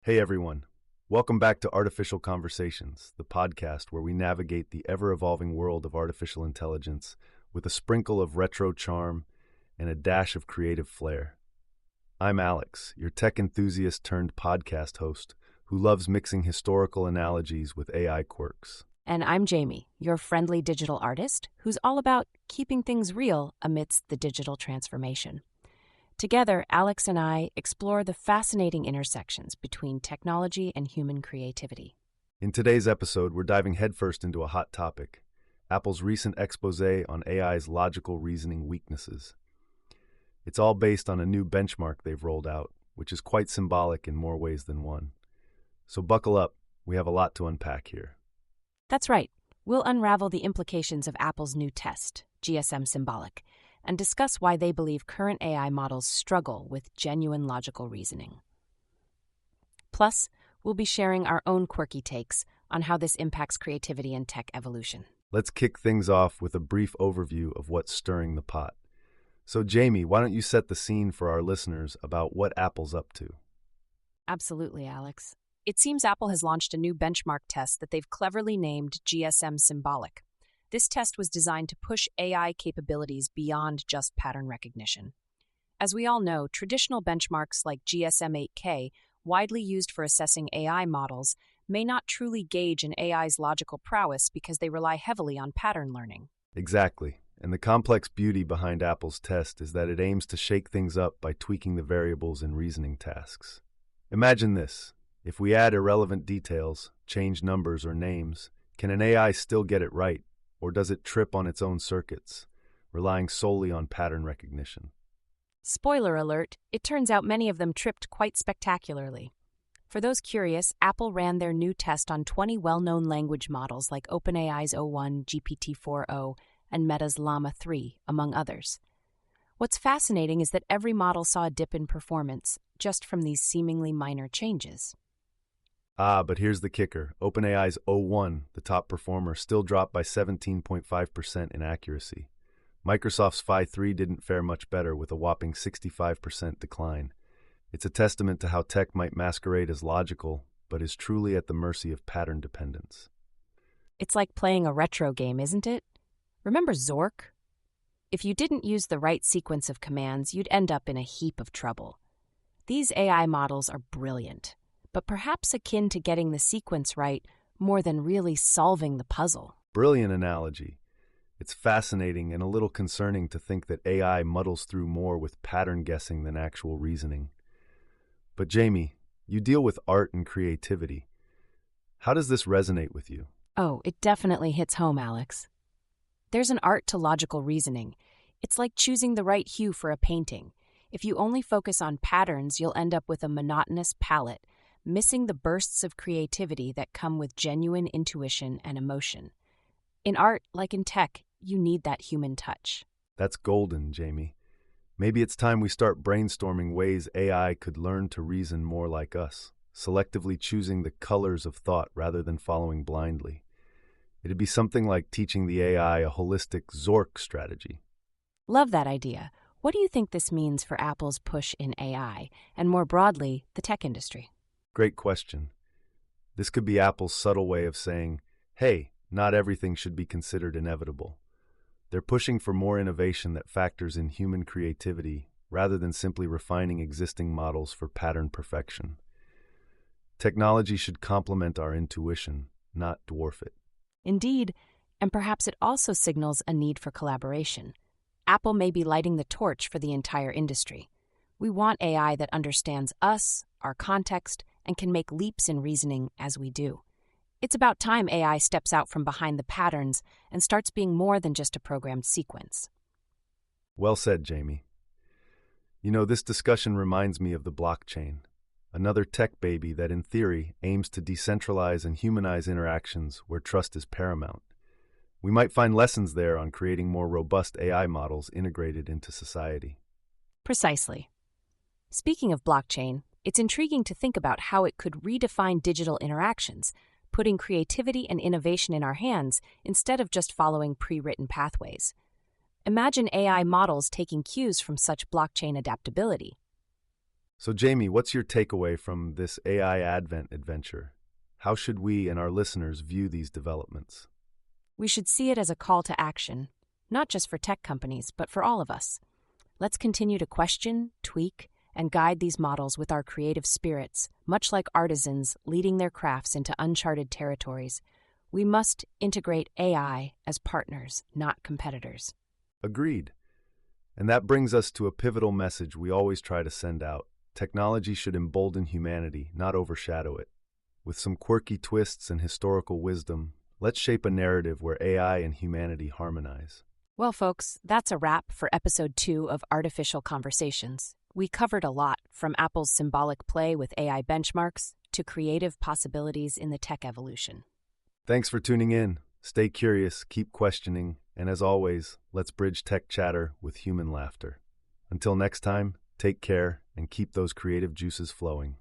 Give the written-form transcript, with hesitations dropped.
Hey everyone, welcome back to Artificial Conversations, the podcast where we navigate the ever-evolving world of artificial intelligence with a sprinkle of retro charm and a dash of creative flair. I'm Alex, your tech enthusiast turned podcast host who loves mixing historical analogies with AI quirks. And I'm Jamie, your friendly digital artist who's all about keeping things real amidst the digital transformation. Together, Alex and I explore the fascinating intersections between technology and human creativity. In today's episode, we're diving headfirst into a hot topic, Apple's recent exposé on AI's logical reasoning weaknesses. It's all based on a new benchmark they've rolled out, which is quite symbolic in more ways than one. So buckle up, we have a lot to unpack here. That's right. We'll unravel the implications of Apple's new test, GSM-symbolic, and discuss why they believe current AI models struggle with genuine logical reasoning. Plus, we'll be sharing our own quirky takes on how this impacts creativity and tech evolution. Let's kick things off with a brief overview of what's stirring the pot. So, Jamie, why don't you set the scene for our listeners about what Apple's up to? Absolutely, Alex. It seems Apple has launched a new benchmark test that they've cleverly named GSM-symbolic. This test was designed to push AI capabilities beyond just pattern recognition. As we all know, traditional benchmarks like GSM-8K, widely used for assessing AI models, may not truly gauge an AI's logical prowess because they rely heavily on pattern learning. Exactly. And the complex beauty behind Apple's test is that it aims to shake things up by tweaking the variables in reasoning tasks. Imagine this. If we add irrelevant details, change numbers or names, can an AI still get it right? Or does it trip on its own circuits, relying solely on pattern recognition? Spoiler alert, it turns out many of them tripped quite spectacularly. For those curious, Apple ran their new test on 20 well-known language models like OpenAI's o1, GPT-4o, and Meta's Llama 3, among others. What's fascinating is that every model saw a dip in performance, just from these seemingly minor changes. But here's the kicker. OpenAI's o1, the top performer, still dropped by 17.5% in accuracy. Microsoft's Phi 3 didn't fare much better with a whopping 65% decline. It's a testament to how tech might masquerade as logical, but is truly at the mercy of pattern dependence. It's like playing a retro game, isn't it? Remember Zork? If you didn't use the right sequence of commands, you'd end up in a heap of trouble. These AI models are brilliant, but perhaps akin to getting the sequence right more than really solving the puzzle. Brilliant analogy. It's fascinating and a little concerning to think that AI muddles through more with pattern guessing than actual reasoning. But Jamie, you deal with art and creativity. How does this resonate with you? Oh, it definitely hits home, Alex. There's an art to logical reasoning. It's like choosing the right hue for a painting. If you only focus on patterns, you'll end up with a monotonous palette, missing the bursts of creativity that come with genuine intuition and emotion. In art, like in tech, you need that human touch. That's golden, Jamie. Maybe it's time we start brainstorming ways AI could learn to reason more like us, selectively choosing the colors of thought rather than following blindly. It'd be something like teaching the AI a holistic Zork strategy. Love that idea. What do you think this means for Apple's push in AI, and more broadly, the tech industry? Great question. This could be Apple's subtle way of saying, hey, not everything should be considered inevitable. They're pushing for more innovation that factors in human creativity rather than simply refining existing models for pattern perfection. Technology should complement our intuition, not dwarf it. Indeed, and perhaps it also signals a need for collaboration. Apple may be lighting the torch for the entire industry. We want AI that understands us, our context, and can make leaps in reasoning as we do. It's about time AI steps out from behind the patterns and starts being more than just a programmed sequence. Well said, Jamie. You know, this discussion reminds me of the blockchain, another tech baby that in theory aims to decentralize and humanize interactions where trust is paramount. We might find lessons there on creating more robust AI models integrated into society. Precisely. Speaking of blockchain, it's intriguing to think about how it could redefine digital interactions, putting creativity and innovation in our hands instead of just following pre-written pathways. Imagine AI models taking cues from such blockchain adaptability. So, Jamie, what's your takeaway from this AI Advent adventure? How should we and our listeners view these developments? We should see it as a call to action, not just for tech companies, but for all of us. Let's continue to question, tweak, and guide these models with our creative spirits, much like artisans leading their crafts into uncharted territories. We must integrate AI as partners, not competitors. Agreed. And that brings us to a pivotal message we always try to send out. Technology should embolden humanity, not overshadow it. With some quirky twists and historical wisdom, let's shape a narrative where AI and humanity harmonize. Well, folks, that's a wrap for Episode 2 of Artificial Conversations. We covered a lot, from Apple's symbolic play with AI benchmarks to creative possibilities in the tech evolution. Thanks for tuning in. Stay curious, keep questioning, and as always, let's bridge tech chatter with human laughter. Until next time, take care and keep those creative juices flowing.